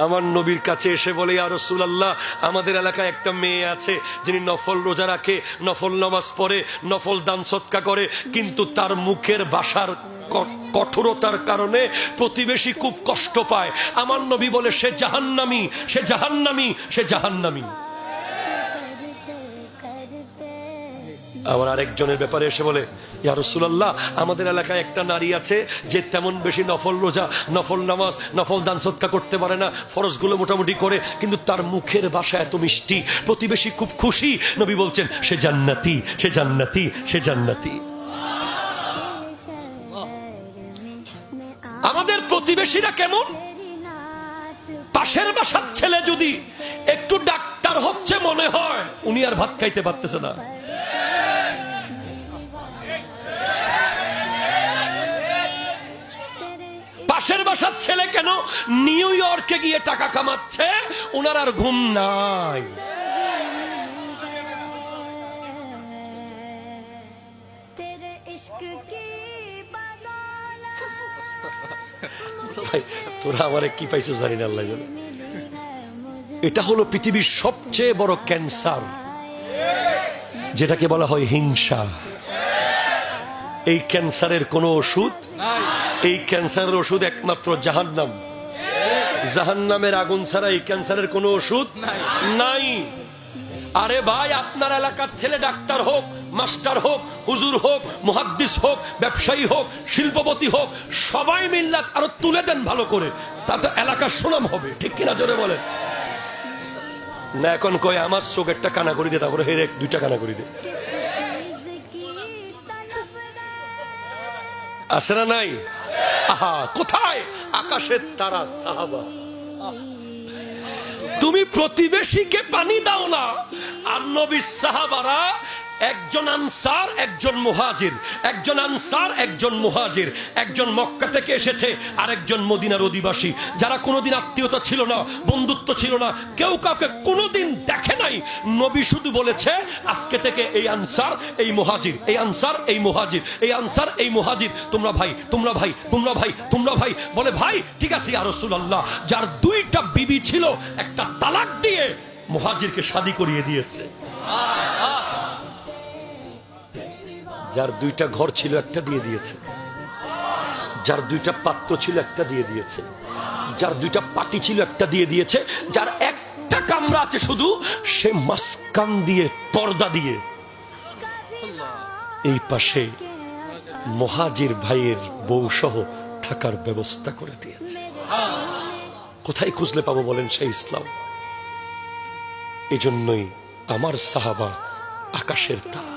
আমার নবীর কাছে এসে বলে, ইয়া রাসূলুল্লাহ, আমাদের এলাকায় একটা মেয়ে আছে যিনি নফল রোজা রাখে, নফল নামাজ পড়ে, নফল দান সদকা করে, কিন্তু তার মুখের ভাষার কঠোরতার কারণে প্রতিবেশী খুব কষ্ট পায়। আমার নবী বলে, সে জাহান্নামী, সে জাহান্নামী, সে জাহান্নামী। আবার আরেকজনের ব্যাপারে এসে বলে, ইয়া রাসূলুল্লাহ, আমাদের এলাকায় একটা নারী আছে যে তেমন বেশি নফল রোজা, নফল নামাজ, নফল দান সদকা করতে পারে না, ফরজগুলো মোটামুটি করে, কিন্তু তার মুখের ভাষা এত মিষ্টি, প্রতিবেশী খুব খুশি। নবী বলছেন, সে জান্নাতি, সে জান্নাতি, সে জান্নাতি। আমাদের প্রতিবেশীরা কেমন? পাশের বাসার ছেলে যদি একটু ডাক্তার হচ্ছে মনে হয়, উনি আর ভাত খাইতে পারতেছে না। পাশের বাসার ছেলে কেন নিউ ইয়র্কে গিয়ে টাকা কামাচ্ছে, ওনার আর ঘুম নাই। তোরা আমারে কি পাইছো জানি না, আল্লাহ জানে। এটা হলো পৃথিবীর সবচেয়ে বড় ক্যান্সার, যেটাকে বলা হয় হিংসা। এই ক্যান্সারের কোনো ওষুধ, এই ক্যান্সারের ওষুধ একমাত্র জাহান্নাম। জাহান্নামের আগুন ছাড়া এই ক্যান্সারের কোনো ওষুধ নাই। আরে ভাই, আপনার এলাকার ছেলে ডাক্তার হোক, মাস্টার হোক, হুজুর হোক, মুহাদ্দিস হোক, ব্যবসায়ী হোক, শিল্পপতি হোক, সবাই মিল্লা আরো তুলে দেন ভালো করে, তাতে এলাকার সুনাম হবে। ঠিক কিনা জোরে বলেন না? এখন কয় আমার চোখ একটা কানা করে দে, তারপরে হেরে দুইটা কানা করে দে। আছে না নাই? আহা, কোথায় আকাশের তারা সাহাবা। তুমি প্রতিবেশীকে পানি দাও না, আর নবীর সাহাবারা একজন আনসার, একজন মুহাজির, একজন আনসার, একজন মুহাজির, একজন মক্কা থেকে এসেছে আর একজন মদিনার অধিবাসী, যারা কোনোদিন আত্মীয়তা ছিল না, বন্ধুত্ব ছিল না, কেউ কাউকে কোনোদিন দেখে নাই। নবী শুধু বলেছে, আজকে থেকে এই আনসার, এই মুহাজির, এই আনসার, এই মুহাজির, এই আনসার, এই মুহাজির, তোমরা ভাই, তোমরা ভাই, তোমরা ভাই, তোমরা ভাই। বলে, ভাই ঠিক আছে ইয়া রাসূলুল্লাহ, যার দুইটা বিবি ছিল, একটা তালাক দিয়ে মুহাজিরকে শাদী করিয়ে দিয়েছে। যার দুইটা ঘর ছিল, একটা দিয়ে দিয়েছে। যার দুইটা পাত্র ছিল, একটা দিয়ে দিয়েছে। যার দুইটা পাটি ছিল, একটা দিয়ে দিয়েছে। যার একটা কামরা আছে শুধু, সে মাসকান দিয়ে, পর্দা দিয়ে এই পাশে মুহাজির ভাইয়ের বউ সহ থাকার ব্যবস্থা করে দিয়েছে। কোথায় খুঁজলে পাবো বলেন সেই ইসলাম? এজন্যই আমার সাহাবা আকাশের তারা।